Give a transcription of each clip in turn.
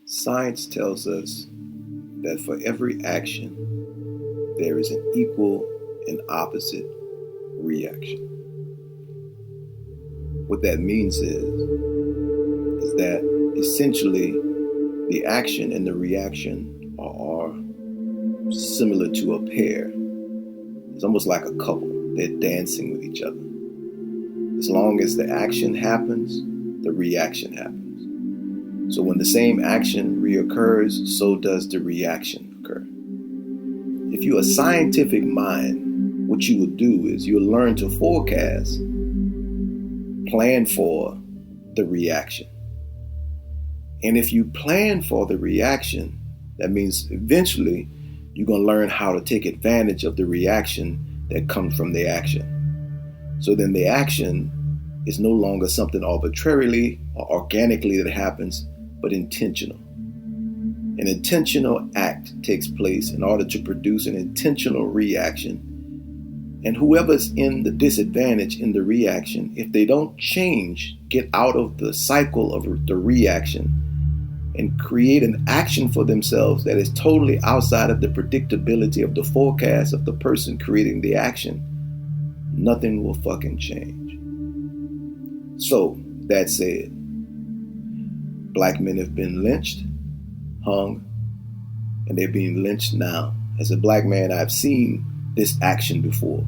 Science tells us that for every action, there is an equal and opposite reaction. What that means is that essentially the action and the reaction are similar to a pair. It's almost like a couple. They're dancing with each other. As long as the action happens, the reaction happens. So when the same action reoccurs, so does the reaction occur. If you're a scientific mind, what you will do is you'll learn to forecast, plan for the reaction. And if you plan for the reaction, that means eventually you're going to learn how to take advantage of the reaction that comes from the action. So then the action is no longer something arbitrarily or organically that happens, but intentional. An intentional act takes place in order to produce an intentional reaction. And whoever's in the disadvantage in the reaction, if they don't change, get out of the cycle of the reaction and create an action for themselves that is totally outside of the predictability of the forecast of the person creating the action, nothing will fucking change. So, that said, Black men have been lynched, hung, and they're being lynched now. As a Black man, I've seen this action before.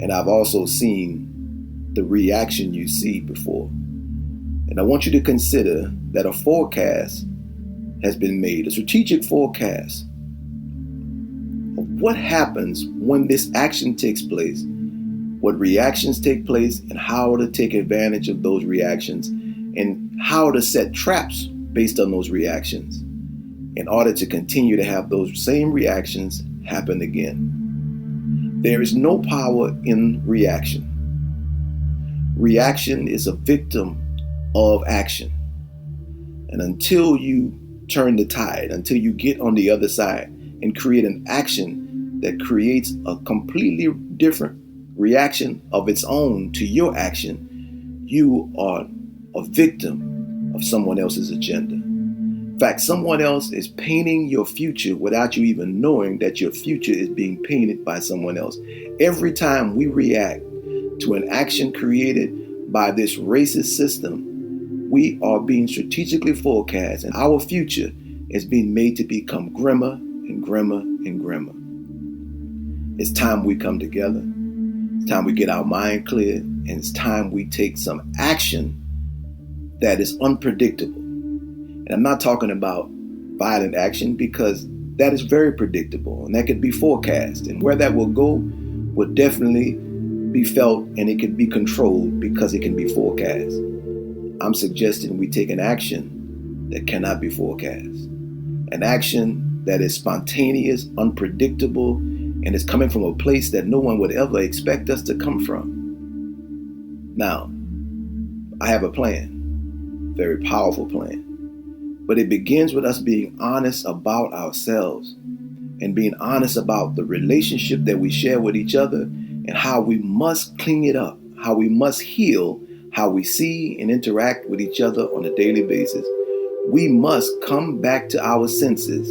And I've also seen the reaction you see before. And I want you to consider that a forecast has been made, a strategic forecast of what happens when this action takes place, what reactions take place, and how to take advantage of those reactions, and how to set traps based on those reactions in order to continue to have those same reactions happen again. There is no power in reaction. Reaction is a victim of action. And until you turn the tide, until you get on the other side and create an action that creates a completely different reaction of its own to your action, you are a victim of someone else's agenda. In fact, someone else is painting your future without you even knowing that your future is being painted by someone else. Every time we react to an action created by this racist system, we are being strategically forecast, and our future is being made to become grimmer and grimmer and grimmer. It's time we come together. It's time we get our mind clear, and it's time we take some action that is unpredictable. And I'm not talking about violent action, because that is very predictable and that could be forecast. And where that will go would definitely be felt, and it can be controlled because it can be forecast. I'm suggesting we take an action that cannot be forecast. An action that is spontaneous, unpredictable, and is coming from a place that no one would ever expect us to come from. Now, I have a plan, very powerful plan. But it begins with us being honest about ourselves and being honest about the relationship that we share with each other and how we must clean it up, how we must heal, how we see and interact with each other on a daily basis. We must come back to our senses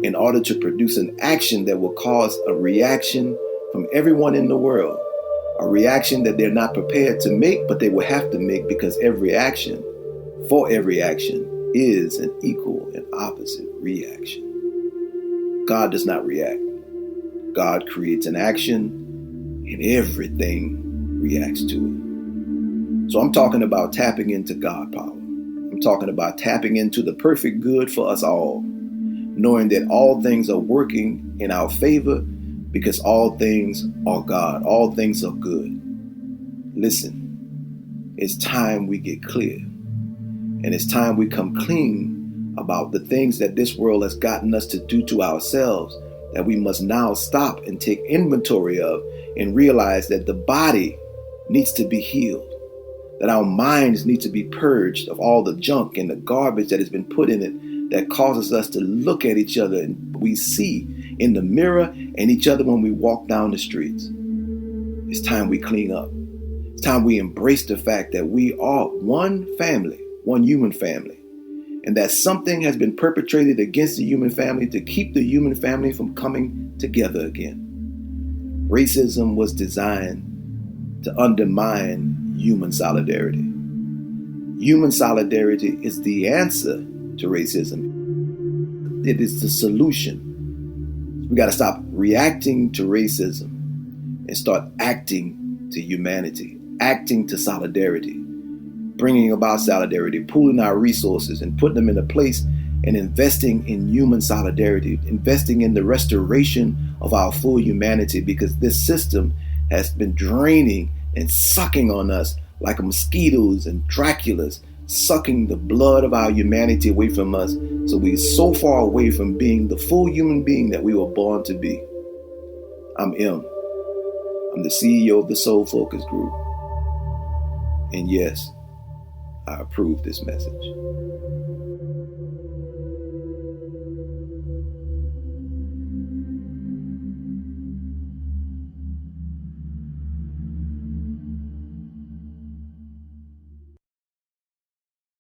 in order to produce an action that will cause a reaction from everyone in the world, a reaction that they're not prepared to make, but they will have to make, because every action is an equal and opposite reaction. God does not react. God creates an action and everything reacts to it. So I'm talking about tapping into God power. I'm talking about tapping into the perfect good for us all, knowing that all things are working in our favor because all things are God. All things are good. Listen, it's time we get clear. And it's time we come clean about the things that this world has gotten us to do to ourselves, that we must now stop and take inventory of and realize that the body needs to be healed, that our minds need to be purged of all the junk and the garbage that has been put in it that causes us to look at each other and we see in the mirror and each other when we walk down the streets. It's time we clean up. It's time we embrace the fact that we are one family, one human family. and that something has been perpetrated against the human family to keep the human family from coming together again. Racism was designed to undermine human solidarity. Human solidarity is the answer to racism. It is the solution. We got to stop reacting to racism and start acting to humanity, acting to solidarity, bringing about solidarity, pooling our resources and putting them in a place and investing in human solidarity, investing in the restoration of our full humanity, because this system has been draining and sucking on us like mosquitoes and Draculas, sucking the blood of our humanity away from us. So we're so far away from being the full human being that we were born to be. I'm M. I'm the CEO of the Soul Focus Group. And yes, I approve this message.